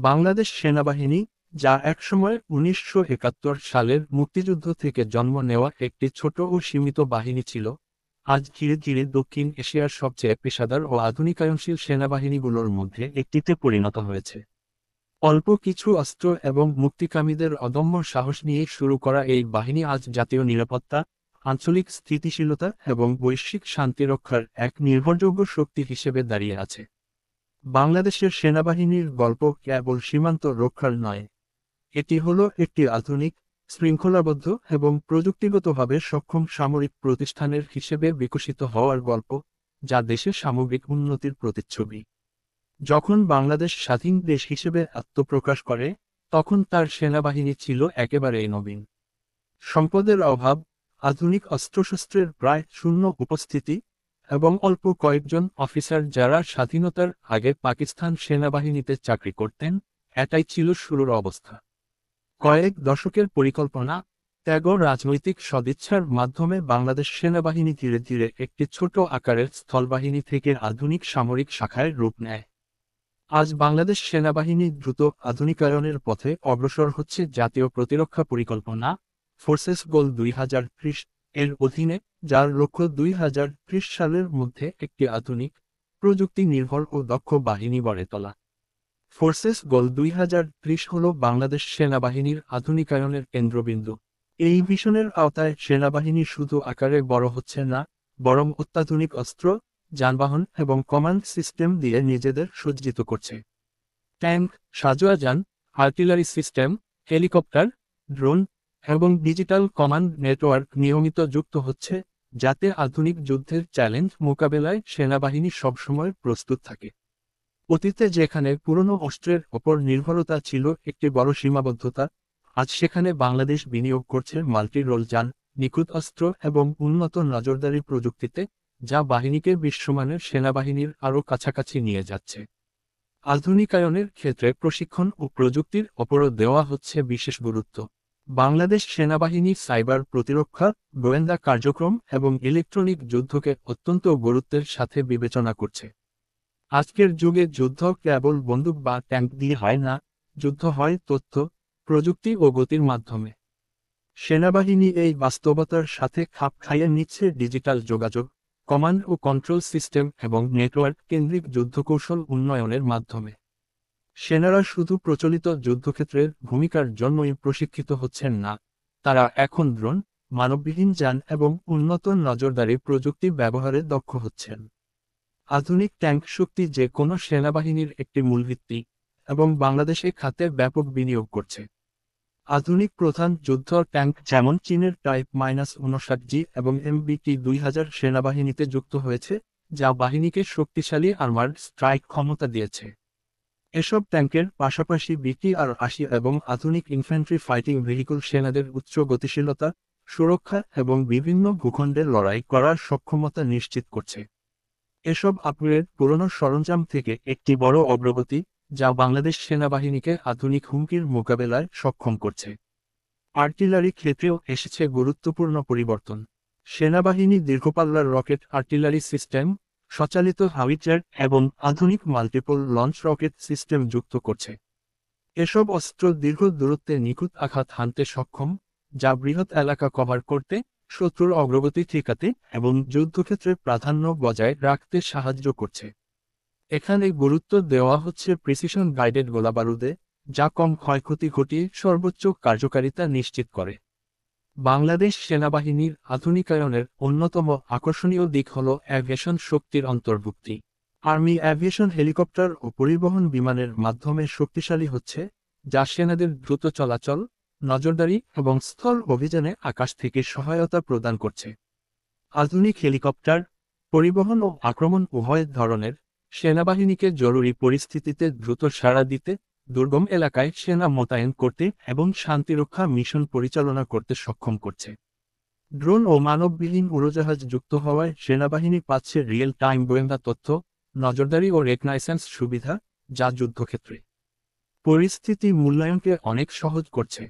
বাংলাদেশ সেনাবাহিনী, যা একসময় ১৯৭১ সালের মুক্তিযুদ্ধ থেকে জন্ম নেওয়া একটি ছোট ও সীমিত বাহিনী ছিল, আজ ধীরে ধীরে দক্ষিণ এশিয়ার সবচেয়ে পেশাদার ও আধুনিকায়নশীল সেনাবাহিনীগুলোর মধ্যে একটিতে পরিণত হয়েছে। অল্প কিছু অস্ত্র এবং মুক্তিকামীদের অদম্য সাহস নিয়ে শুরু করা এই বাহিনী আজ জাতীয় নিরাপত্তা, আঞ্চলিক স্থিতিশীলতা এবং বৈশ্বিক শান্তি রক্ষার এক নির্ভরযোগ্য শক্তি হিসেবে দাঁড়িয়ে আছে। বাংলাদেশের সেনাবাহিনীর গল্প কেবল সীমান্ত রক্ষার নয়, এটি হলো একটি আধুনিক, শৃঙ্খলাবদ্ধ এবং প্রযুক্তিগতভাবে সক্ষম সামরিক প্রতিষ্ঠানের হিসেবে বিকশিত হওয়ার গল্প, যা দেশের সামগ্রিক উন্নতির প্রতিচ্ছবি। যখন বাংলাদেশ স্বাধীন দেশ হিসেবে আত্মপ্রকাশ করে, তখন তার সেনাবাহিনী ছিল একেবারেই নবীন। সম্পদের অভাব, আধুনিক অস্ত্রশস্ত্রের প্রায় শূন্য উপস্থিতি এবং অল্প কয়েকজন অফিসার যারা স্বাধীনতার আগে পাকিস্তান সেনাবাহিনীতে চাকরি করতেন, এটাই ছিল শুরুর অবস্থা। কয়েক দশকের পরিকল্পনা, ত্যাগ ও রাজনৈতিক সদিচ্ছার মাধ্যমে বাংলাদেশ সেনাবাহিনী ধীরে ধীরে একটি ছোট আকারের স্থলবাহিনী থেকে আধুনিক সামরিক শাখায় রূপ নেয়। আজ বাংলাদেশ সেনাবাহিনী দ্রুত আধুনিকায়নের পথে অগ্রসর হচ্ছে। জাতীয় প্রতিরক্ষা পরিকল্পনা ফোর্সেস গোল 2030 এর অধীনে, যার লক্ষ্য 2030 সালের মধ্যে একটি আধুনিক, প্রযুক্তি নির্ভর ও দক্ষ বাহিনী গড়ে তোলা। ফোর্সেস গোল 2030 হল বাংলাদেশ সেনাবাহিনীর আধুনিকায়নের কেন্দ্রবিন্দু। এই মিশনের আওতায় সেনাবাহিনী শুধু আকারে বড় হচ্ছে না, বরং অত্যাধুনিক অস্ত্র, যানবাহন এবং কমান্ড সিস্টেম দিয়ে নিজেদের সজ্জিত করছে। ট্যাঙ্ক, সাঁজোয়া যান, আর্টিলারি সিস্টেম, হেলিকপ্টার, ড্রোন এবং ডিজিটাল কমান্ড নেটওয়ার্ক নিয়মিত যুক্ত হচ্ছে, যাতে আধুনিক যুদ্ধের চ্যালেঞ্জ মোকাবেলায় সেনাবাহিনী সবসময় প্রস্তুত থাকে। অতীতে যেখানে পুরনো অস্ত্রের ওপর নির্ভরতা ছিল একটি বড় সীমাবদ্ধতা, আজ সেখানে বাংলাদেশ বিনিয়োগ করছে মাল্টি রোল যান, নিখুঁত অস্ত্র এবং উন্নত নজরদারি প্রযুক্তিতে, যা বাহিনীকে বিশ্বমানের সেনাবাহিনীর আরও কাছাকাছি নিয়ে যাচ্ছে। আধুনিকায়নের ক্ষেত্রে প্রশিক্ষণ ও প্রযুক্তির ওপরও দেওয়া হচ্ছে বিশেষ গুরুত্ব। বাংলাদেশ সেনাবাহিনী সাইবার প্রতিরক্ষা, গোয়েন্দা কার্যক্রম এবং ইলেকট্রনিক যুদ্ধকে অত্যন্ত গুরুত্বের সাথে বিবেচনা করছে। আজকের যুগে যুদ্ধ কেবল বন্দুক বা ট্যাঙ্ক দিয়ে হয় না, যুদ্ধ হয় তথ্য, প্রযুক্তি ও গতির মাধ্যমে। সেনাবাহিনী এই বাস্তবতার সাথে খাপ খাইয়ে নিচ্ছে ডিজিটাল যোগাযোগ, কমান্ড ও কন্ট্রোল সিস্টেম এবং নেটওয়ার্ক কেন্দ্রিক যুদ্ধকৌশল উন্নয়নের মাধ্যমে। সেনারা শুধু প্রচলিত যুদ্ধক্ষেত্রের ভূমিকার জন্যই প্রশিক্ষিত হচ্ছেন না, তারা এখন ড্রোন, মানববিহীন যান এবং উন্নত নজরদারি প্রযুক্তি ব্যবহারে দক্ষ হচ্ছেন। আধুনিক ট্যাঙ্ক শক্তি যে কোনো সেনাবাহিনীর একটি মূল ভিত্তি, এবং বাংলাদেশে খাতে ব্যাপক বিনিয়োগ করছে। আধুনিক প্রধান যুদ্ধ ট্যাঙ্ক যেমন চীনের টাইপ -59G এবং MBT-2000 সেনাবাহিনীতে যুক্ত হয়েছে, যা বাহিনীকে শক্তিশালী আর্মার্ড স্ট্রাইক ক্ষমতা দিয়েছে। এসব ট্যাঙ্কের পাশাপাশি BTR-80 এবং আধুনিক ইনফ্যান্ট্রি ফাইটিং ভেহিকল সেনাদের উচ্চ গতিশীলতা, সুরক্ষা এবং বিভিন্ন ভূখণ্ডে লড়াই করার সক্ষমতা নিশ্চিত করছে। এসব আপগ্রেড পুরনো সরঞ্জাম থেকে একটি বড় অগ্রগতি, যা বাংলাদেশ সেনাবাহিনীকে আধুনিক হুমকির মোকাবেলায় সক্ষম করছে। আর্টিলারি ক্ষেত্রেও এসেছে গুরুত্বপূর্ণ পরিবর্তন। সেনাবাহিনী দীর্ঘপাল্লার রকেট আর্টিলারি সিস্টেম, স্বচালিত হাউইটজার এবং আধুনিক মাল্টিপল লঞ্চ রকেট সিস্টেম যুক্ত করছে। এসব অস্ত্র দীর্ঘ দূরত্বে নিখুঁত আঘাত হানতে সক্ষম, যা বৃহৎ এলাকা কভার করতে, শত্রুর অগ্রগতি ঠেকাতে এবং যুদ্ধক্ষেত্রে প্রাধান্য বজায় রাখতে সাহায্য করছে। এখানে গুরুত্ব দেওয়া হচ্ছে প্রিসিশন গাইডেড গোলাবারুদে, যা কম ক্ষয়ক্ষতি ঘটিয়ে সর্বোচ্চ কার্যকারিতা নিশ্চিত করে। বাংলাদেশ সেনাবাহিনীর আধুনিকায়নের অন্যতম আকর্ষণীয় দিক হল অ্যাভিয়েশন শক্তির অন্তর্ভুক্তি। আর্মি অ্যাভিয়েশন হেলিকপ্টার ও পরিবহন বিমানের মাধ্যমে শক্তিশালী হচ্ছে, যা সেনাদের দ্রুত চলাচল, নজরদারি এবং স্থল অভিযানে আকাশ থেকে সহায়তা প্রদান করছে। আধুনিক হেলিকপ্টার, পরিবহন ও আক্রমণ উভয় ধরনের, সেনাবাহিনীকে জরুরি পরিস্থিতিতে দ্রুত সাড়া দিতে, দুর্গম এলাকায় সেনা মোতায়েন করতে এবং শান্তিরক্ষা মিশন পরিচালনা করতে সক্ষম করছে। ড্রোন ও মানববিহীন উড়োজাহাজ যুক্ত হওয়ায় সেনাবাহিনী পাচ্ছে রিয়েল টাইম গোয়েন্দা তথ্য, নজরদারি ও রেকনাইসেন্স সুবিধা, যা যুদ্ধক্ষেত্রে পরিস্থিতি মূল্যায়নকে অনেক সহজ করছে।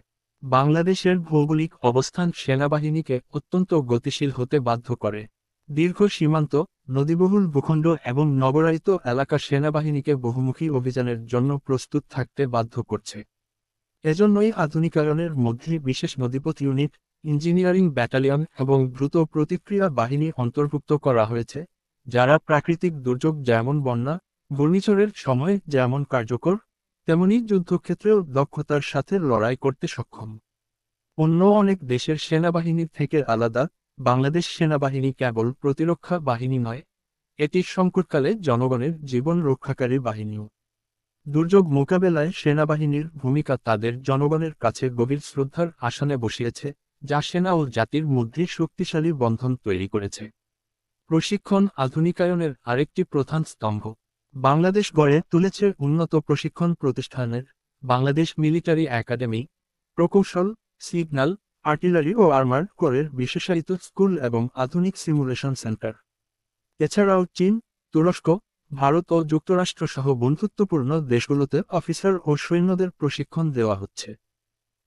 বাংলাদেশের ভৌগোলিক অবস্থান সেনাবাহিনীকে অত্যন্ত গতিশীল হতে বাধ্য করে। দীর্ঘ সীমান্ত, নদীবহুল ভূখণ্ড এবং নগরায়িত এলাকা সেনাবাহিনীকে বহুমুখী অভিযানের জন্য প্রস্তুত থাকতে বাধ্য করছে। এজন্যই আধুনিকায়নের মধ্যে বিশেষ নদীপথ ইউনিট, ইঞ্জিনিয়ারিং ব্যাটালিয়ন এবং দ্রুত প্রতিক্রিয়া বাহিনী অন্তর্ভুক্ত করা হয়েছে, যারা প্রাকৃতিক দুর্যোগ যেমন বন্যা, ঘূর্ণিঝড়ের সময় যেমন কার্যকর, তেমনি যুদ্ধক্ষেত্রেও দক্ষতার সাথে লড়াই করতে সক্ষম। অন্য অনেক দেশের সেনাবাহিনীর থেকে আলাদা, বাংলাদেশ সেনাবাহিনী কেবল প্রতিরক্ষা বাহিনী নয়, এটি সংকটকালে জনগণের জীবন রক্ষাকারী বাহিনীও। দুর্যোগ মোকাবেলায় সেনাবাহিনীর ভূমিকা তাদের জনগণের কাছে গভীর শ্রদ্ধার আসনে বসিয়েছে, যা সেনা ও জাতির মধ্যে শক্তিশালী বন্ধন তৈরি করেছে। প্রশিক্ষণ আধুনিকায়নের আরেকটি প্রধান স্তম্ভ। বাংলাদেশ গড়ে তুলেছে উন্নত প্রশিক্ষণ প্রতিষ্ঠানের বাংলাদেশ মিলিটারি একাডেমি, প্রকৌশল, সিগন্যাল, আর্টিলারি ও আর্মার কোরের বিশেষায়িত স্কুল এবং আধুনিক সিমুলেশন সেন্টার। এছাড়াও চীন, তুরস্ক, ভারত ও যুক্তরাষ্ট্র সহ বন্ধুত্বপূর্ণ দেশগুলোতে অফিসার ও সৈন্যদের প্রশিক্ষণ দেওয়া হচ্ছে।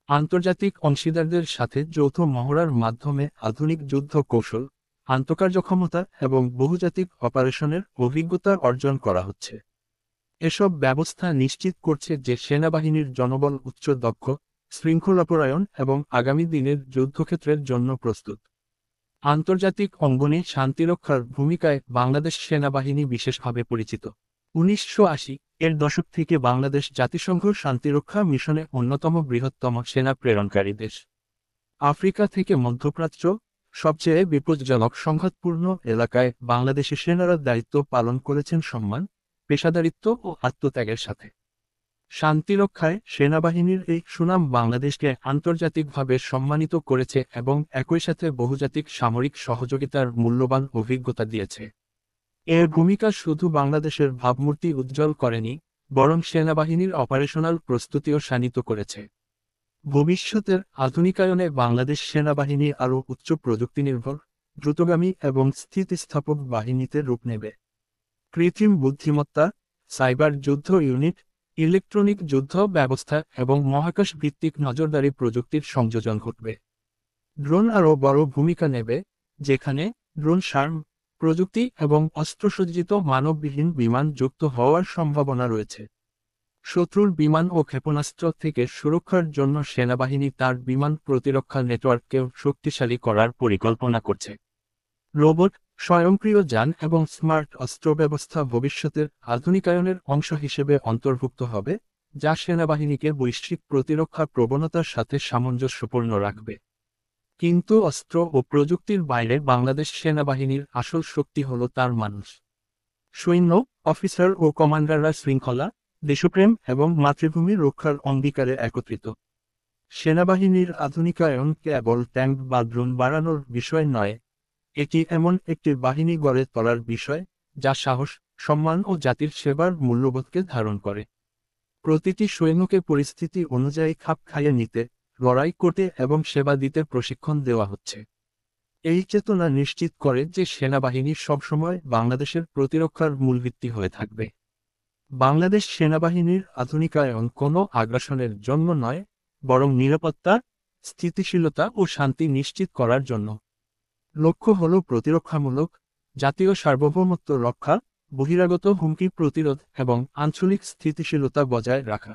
আন্তর্জাতিক অংশীদারদের সাথে যৌথ মহড়ার মাধ্যমে আধুনিক যুদ্ধ কৌশল, আন্তঃকার্যক্ষমতা এবং বহুজাতিক অপারেশনের অভিজ্ঞতা অর্জন করা হচ্ছে। এসব ব্যবস্থা নিশ্চিত করছে যে সেনাবাহিনীর জনবল উচ্চ দক্ষ, শৃঙ্খলাপরায়ণ এবং আগামী দিনের যুদ্ধক্ষেত্রের জন্য প্রস্তুত। আন্তর্জাতিক অঙ্গনে শান্তিরক্ষার ভূমিকায় বাংলাদেশ সেনাবাহিনী বিশেষভাবে পরিচিত। ১৯৮০ এর দশক থেকে বাংলাদেশ জাতিসংঘ শান্তিরক্ষা মিশনে অন্যতম বৃহত্তম সেনা প্রেরণকারী দেশ। আফ্রিকা থেকে মধ্যপ্রাচ্য, সবচেয়ে বিপজ্জনক সংঘাতপূর্ণ এলাকায় বাংলাদেশি সেনারা দায়িত্ব পালন করেছেন সম্মান, পেশাদারিত্ব ও আত্মত্যাগের সাথে। শান্তিরক্ষায় সেনাবাহিনীর এই সুনাম বাংলাদেশকে আন্তর্জাতিকভাবে সম্মানিত করেছে এবং একই সাথে বহুজাতিক সামরিক সহযোগিতার মূল্যবান অভিজ্ঞতা দিয়েছে। এর ভূমিকা শুধু বাংলাদেশের ভাবমূর্তি উজ্জ্বল করেনি, বরং সেনাবাহিনীর অপারেশনাল প্রস্তুতিও শানিত করেছে। ভবিষ্যতের আধুনিকায়নে বাংলাদেশ সেনাবাহিনী আরও উচ্চ প্রযুক্তিনির্ভর, দ্রুতগামী এবং স্থিতিস্থাপক বাহিনীতে রূপ নেবে। কৃত্রিম বুদ্ধিমত্তা, সাইবার যুদ্ধ ইউনিট, ইলেকট্রনিক যুদ্ধ ব্যবস্থা এবং মহাকাশ ভিত্তিক নজরদারি প্রযুক্তির সংযোজন ঘটবে। ড্রোন আরও বড় ভূমিকা নেবে, যেখানে ড্রোন শার্ম প্রযুক্তি এবং অস্ত্রসজ্জিত মানববিহীন বিমান যুক্ত হওয়ার সম্ভাবনা রয়েছে। শত্রুর বিমান ও ক্ষেপণাস্ত্র থেকে সুরক্ষার জন্য সেনাবাহিনী তার বিমান প্রতিরক্ষা নেটওয়ার্ককেও শক্তিশালী করার পরিকল্পনা করছে। রোবট, স্বয়ংক্রিয় যান এবং স্মার্ট অস্ত্র ব্যবস্থা ভবিষ্যতের আধুনিকায়নের অংশ হিসেবে অন্তর্ভুক্ত হবে, যা সেনাবাহিনীকে বৈশ্বিক প্রতিরক্ষা প্রবণতার সাথে সামঞ্জস্যপূর্ণ রাখবে। কিন্তু অস্ত্র ও প্রযুক্তির বাইরে বাংলাদেশ সেনাবাহিনীর আসল শক্তি হল তার মানুষ। সৈন্য, অফিসার ও কমান্ডাররা শৃঙ্খলা, দেশপ্রেম এবং মাতৃভূমি রক্ষার অঙ্গীকারে একত্রিত। সেনাবাহিনীর আধুনিকায়ন কেবল ট্যাঙ্ক বা ড্রোন বাড়ানোর বিষয় নয়, এটি এমন একটি বাহিনী গড়ে তোলার বিষয়, যা সাহস, সম্মান ও জাতির সেবার মূল্যবোধকে ধারণ করে। প্রতিটি সৈন্যকে পরিস্থিতি অনুযায়ী খাপ খাইয়ে নিতে, লড়াই করতে এবং সেবা দিতে প্রশিক্ষণ দেওয়া হচ্ছে। এই চেতনা নিশ্চিত করে যে সেনাবাহিনী সবসময় বাংলাদেশের প্রতিরক্ষার মূলভিত্তি হয়ে থাকবে। বাংলাদেশ সেনাবাহিনীর আধুনিকায়ন কোনো আগ্রাসনের জন্য নয়, বরং নিরাপত্তা, স্থিতিশীলতা ও শান্তি নিশ্চিত করার জন্য। লক্ষ্য হল প্রতিরক্ষামূলক, জাতীয় সার্বভৌমত্ব রক্ষা, বহিরাগত হুমকি প্রতিরোধ এবং আঞ্চলিক স্থিতিশীলতা বজায় রাখা।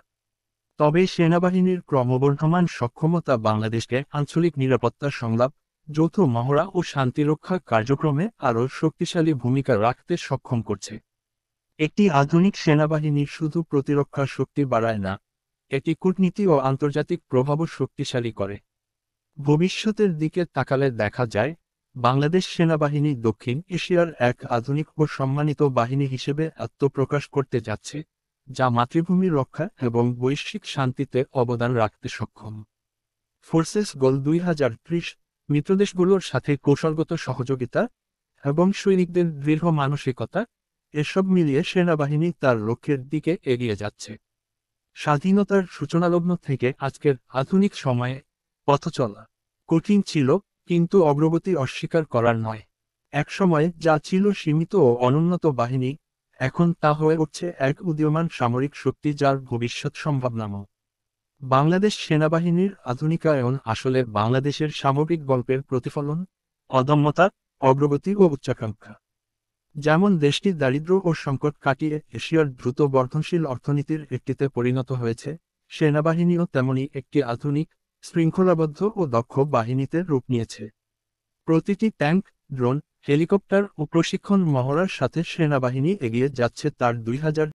তবে সেনাবাহিনীর ক্রমবর্ধমান সক্ষমতা বাংলাদেশকে আঞ্চলিক নিরাপত্তা সংলাপ, যৌথ মহড়া ও শান্তিরক্ষা কার্যক্রমে আরও শক্তিশালী ভূমিকা রাখতে সক্ষম করছে। একটি আধুনিক সেনাবাহিনী শুধু প্রতিরক্ষা শক্তি বাড়ায় না, এটি কূটনীতি ও আন্তর্জাতিক প্রভাবও শক্তিশালী করে। ভবিষ্যতের দিকে তাকালে দেখা যায়, বাংলাদেশ সেনাবাহিনী দক্ষিণ এশিয়ার এক আধুনিক ও সম্মানিত বাহিনী হিসেবে আত্মপ্রকাশ করতে যাচ্ছে, যা মাতৃভূমি রক্ষা এবং বৈশ্বিক শান্তিতে অবদান রাখতে সক্ষম। ফোর্সেস গোল 2030, মিত্রদেশগুলোর সাথে কৌশলগত সহযোগিতা এবং সৈনিকদের দৃঢ় মানসিকতা, এসব মিলিয়ে সেনাবাহিনী তার লক্ষ্যের দিকে এগিয়ে যাচ্ছে। স্বাধীনতার সূচনালগ্ন থেকে আজকের আধুনিক সময়ে পথ চলা কঠিন ছিল, কিন্তু অগ্রগতি অস্বীকার করার নয়। একসময় যা ছিল সীমিত ও অনুন্নত বাহিনী, এখন তা হয়ে উঠছে এক উদীয়মান সামরিক শক্তি যার ভবিষ্যৎ সম্ভাবনাময়। বাংলাদেশ সেনাবাহিনীর আধুনিকায়ন আসলে বাংলাদেশের সামরিক গল্পের প্রতিফলন, অদম্যতা, অগ্রগতি ও উচ্চাকাঙ্ক্ষা। যেমন দেশটি দারিদ্র্য ও সংকট কাটিয়ে এশিয়ার দ্রুত বর্ধনশীল অর্থনীতির একটিতে পরিণত হয়েছে, সেনাবাহিনীও তেমনি একটি আধুনিক, শৃঙ্খলাবদ্ধ ও দক্ষ বাহিনীতে রূপ নিয়েছে। প্রতিটি ট্যাঙ্ক, ড্রোন, হেলিকপ্টার ও প্রশিক্ষণ মহড়ার সাথে সেনাবাহিনী এগিয়ে যাচ্ছে তার ২০০০